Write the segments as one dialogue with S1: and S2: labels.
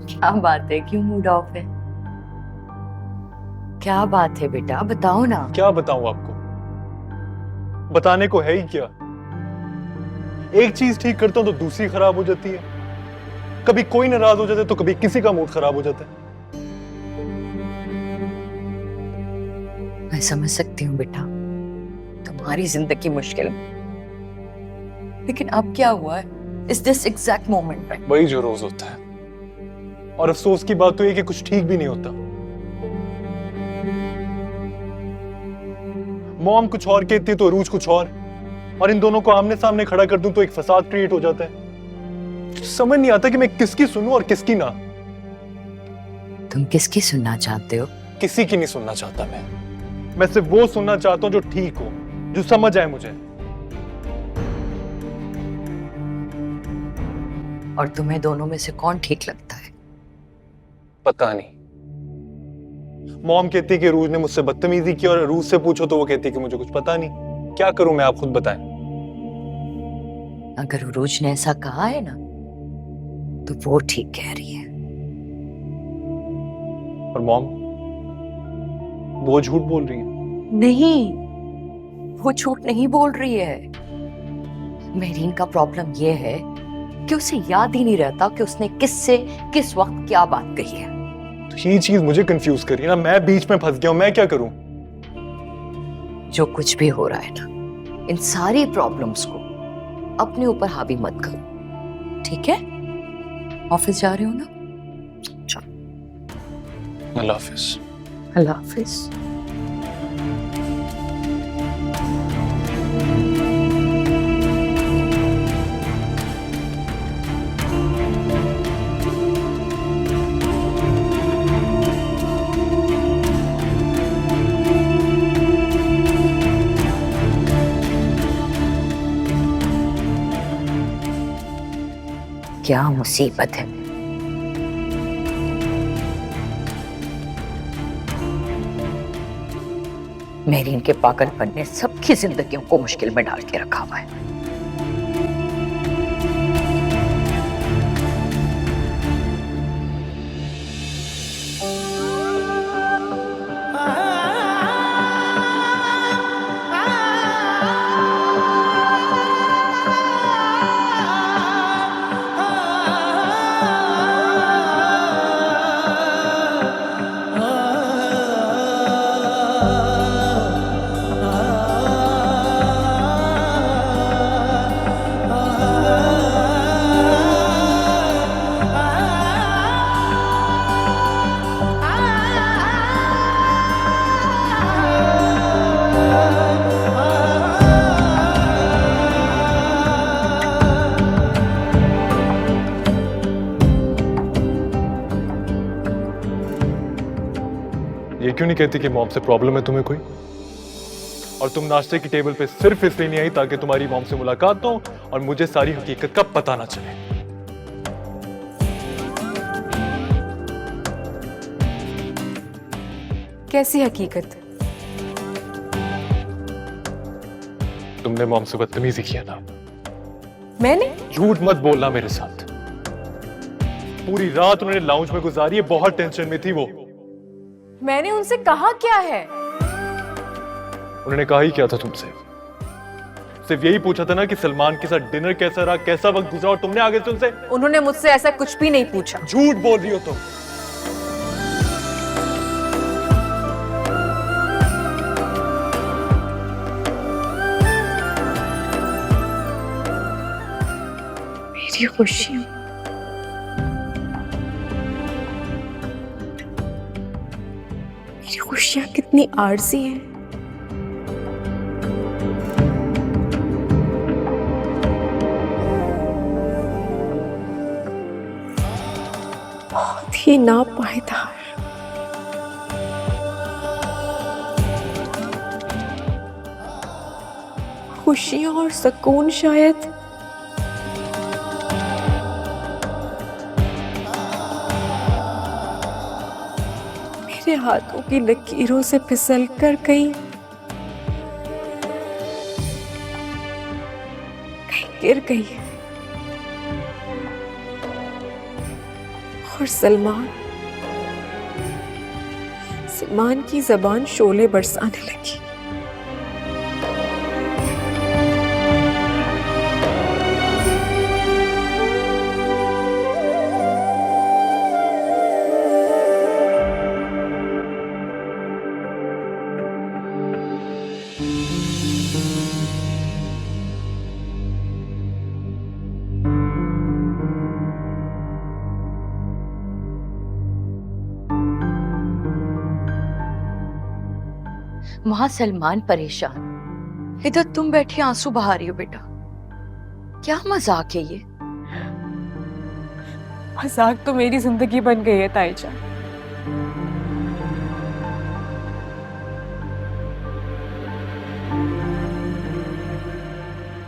S1: क्या बात है, क्यों मूड ऑफ है? क्या बात है बेटा, बताओ ना।
S2: क्या बताऊं आपको? बताने को है ही क्या? एक चीज ठीक करता हूं तो दूसरी खराब हो जाती है। कभी कोई नाराज हो जाता है तो कभी किसी का मूड खराब हो जाता है।
S1: मैं समझ सकती हूँ बेटा, तुम्हारी जिंदगी मुश्किल में, लेकिन अब क्या हुआ है इस दिस एग्जैक्ट मोमेंट में?
S2: वही जो रोज होता है। और अफसोस की बात तो ये कि कुछ ठीक भी नहीं होता। मॉम कुछ और कहती है तो अरूज कुछ और इन दोनों को आमने सामने खड़ा कर दूं तो एक फसाद क्रिएट हो जाता है। समझ नहीं आता कि मैं किसकी सुनूं और किसकी ना।
S1: तुम किसकी सुनना चाहते हो?
S2: किसी की नहीं सुनना चाहता मैं सिर्फ वो सुनना चाहता हूं जो ठीक हो, जो समझ आए मुझे।
S1: और तुम्हें दोनों में से कौन ठीक लगता है?
S2: पता नहीं। मॉम कहती है कि अरूज ने मुझसे बदतमीजी की और अरूज से पूछो तो वो कहती है कि मुझे कुछ पता नहीं। क्या करूं मैं, आप खुद बताएं।
S1: अगर उरूज ने ऐसा कहा है ना, तो वो ठीक कह रही है।
S2: और मॉम वो झूठ बोल रही है।
S1: नहीं, वो झूठ नहीं बोल रही है। मेरीन का प्रॉब्लम ये है कि उसे याद ही नहीं रहता कि उसने किससे किस वक्त क्या बात कही है।
S2: तो ये चीज मुझे कंफ्यूज कर रही है ना, मैं बीच में फंस गया हूं, मैं क्या करूं?
S1: जो कुछ भी हो रहा है ना, इन सारी प्रॉब्लम्स को अपने ऊपर हावी मत करो, ठीक है? ऑफिस जा रहे हो ना? चलो,
S2: अल्लाह हाफिज।
S1: अल्लाह हाफिज। क्या मुसीबत है। मेरीन के पागलपन ने सबकी जिंदगियों को मुश्किल में डाल के रखा हुआ है।
S2: ये क्यों नहीं कहती कि मॉम से प्रॉब्लम है तुम्हें कोई? और तुम नाश्ते की टेबल पे सिर्फ इसलिए नहीं आई ताकि तुम्हारी मॉम से मुलाकात हो और मुझे सारी हकीकत का पता ना चले।
S3: कैसी हकीकत?
S2: तुमने मॉम से बदतमीजी किया ना।
S3: मैंने?
S2: झूठ मत बोलना मेरे साथ। पूरी रात उन्होंने लाउंज में गुजारी है, बहुत टेंशन में थी वो।
S3: मैंने उनसे कहा क्या है?
S2: उन्होंने कहा ही क्या था तुमसे? सिर्फ यही पूछा था ना कि सलमान के साथ डिनर कैसा रहा, कैसा वक्त गुजरा, और तुमने आगे से उनसे।
S3: उन्होंने मुझसे ऐसा कुछ भी नहीं पूछा।
S2: झूठ बोल रही हो तुम।
S3: मेरी खुशियां, मेरी खुशियां कितनी आरज़ी हैं। बहुत ही नापायदार। खुशियां और सुकून शायद मेरे हाथों की लकीरों से फिसल कर कहीं गिर गई। और सलमान सलमान की जबान शोले बरसाने लगी।
S1: वहां सलमान परेशान, इधर तुम बैठी आंसू बहा रही हो। बेटा क्या मजाक है ये?
S3: मजाक तो मेरी जिंदगी बन गई है ताईजा।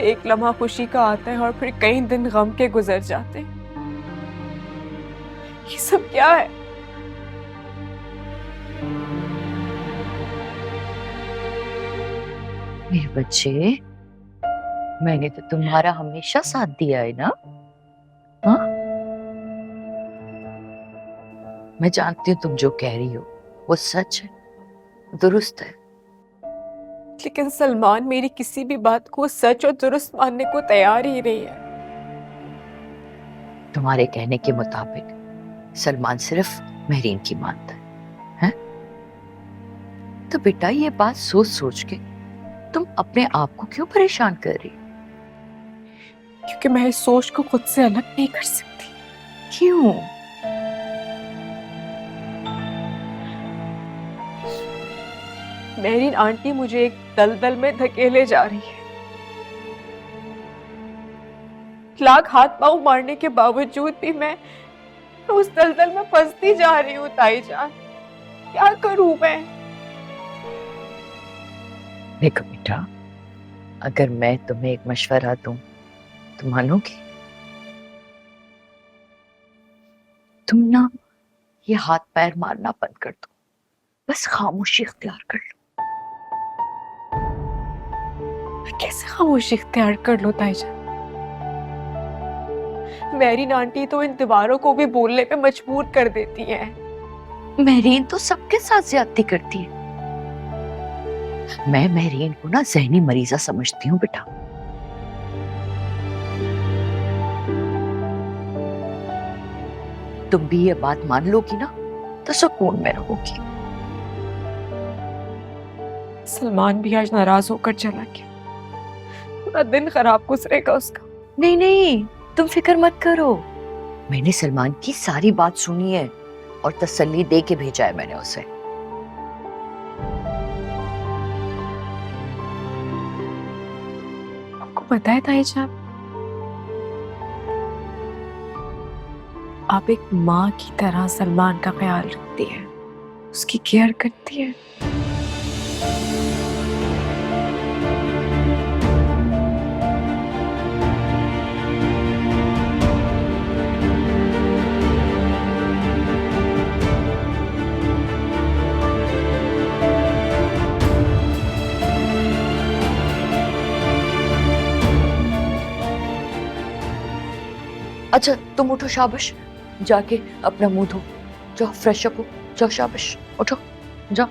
S3: एक लम्हा खुशी का आता है और फिर कई दिन गम के गुजर जाते हैं। ये सब क्या है?
S1: मेरे बच्चे, मैंने तो तुम्हारा हमेशा साथ दिया है ना? हाँ, मैं जानती हूँ तुम जो कह रही हो वो सच है, दुरुस्त है।
S3: लेकिन सलमान मेरी किसी भी बात को सच और दुरुस्त मानने को तैयार ही नहीं है।
S1: तुम्हारे कहने के मुताबिक सलमान सिर्फ महरीन की मानता है, हैं? तो बेटा ये बात सोच सोच के तुम अपने आप को क्यों परेशान कर रही?
S3: क्योंकि मैं इस सोच को खुद से अलग नहीं कर सकती।
S1: क्यों?
S3: मेरी आंटी मुझे एक दलदल में धकेले जा रही है। लाख हाथ पांव मारने के बावजूद भी मैं उस दलदल में फंसती जा रही हूँ ताईजान। क्या करूं मैं?
S1: देखो बेटा, अगर मैं तुम्हें एक मशवरा दूं तो मानोगी? तुम ना ये हाथ पैर मारना बंद कर दो, बस खामोशी इख्तियार कर लो।
S3: मैं कैसे खामोशी इख्तियार कर लो ताईजान? मेरी आंटी तो इन दीवारों को भी बोलने पे मजबूर कर देती है।
S1: महरीन तो सबके साथ ज्यादती करती है। मैं महरीन को ना ज़हनी मरीजा समझती हूँ बेटा। तुम भी ये बात मान लोगी ना तो सुकून में रहोगी।
S3: सलमान भी आज नाराज होकर चला गया। पूरा दिन खराब गुजरेगा उसका।
S1: नहीं नहीं, तुम फिक्र मत करो। मैंने सलमान की सारी बात सुनी है और तसल्ली दे के भेजा है मैंने उसे।
S3: आपको पता है ताईजा, आप एक माँ की तरह सलमान का ख्याल रखती है, उसकी केयर करती है।
S1: अच्छा तुम उठो, शाबाश, जाके अपना मुंह धो, जाओ फ्रेश अप हो, जाओ शाबाश, उठो जाओ।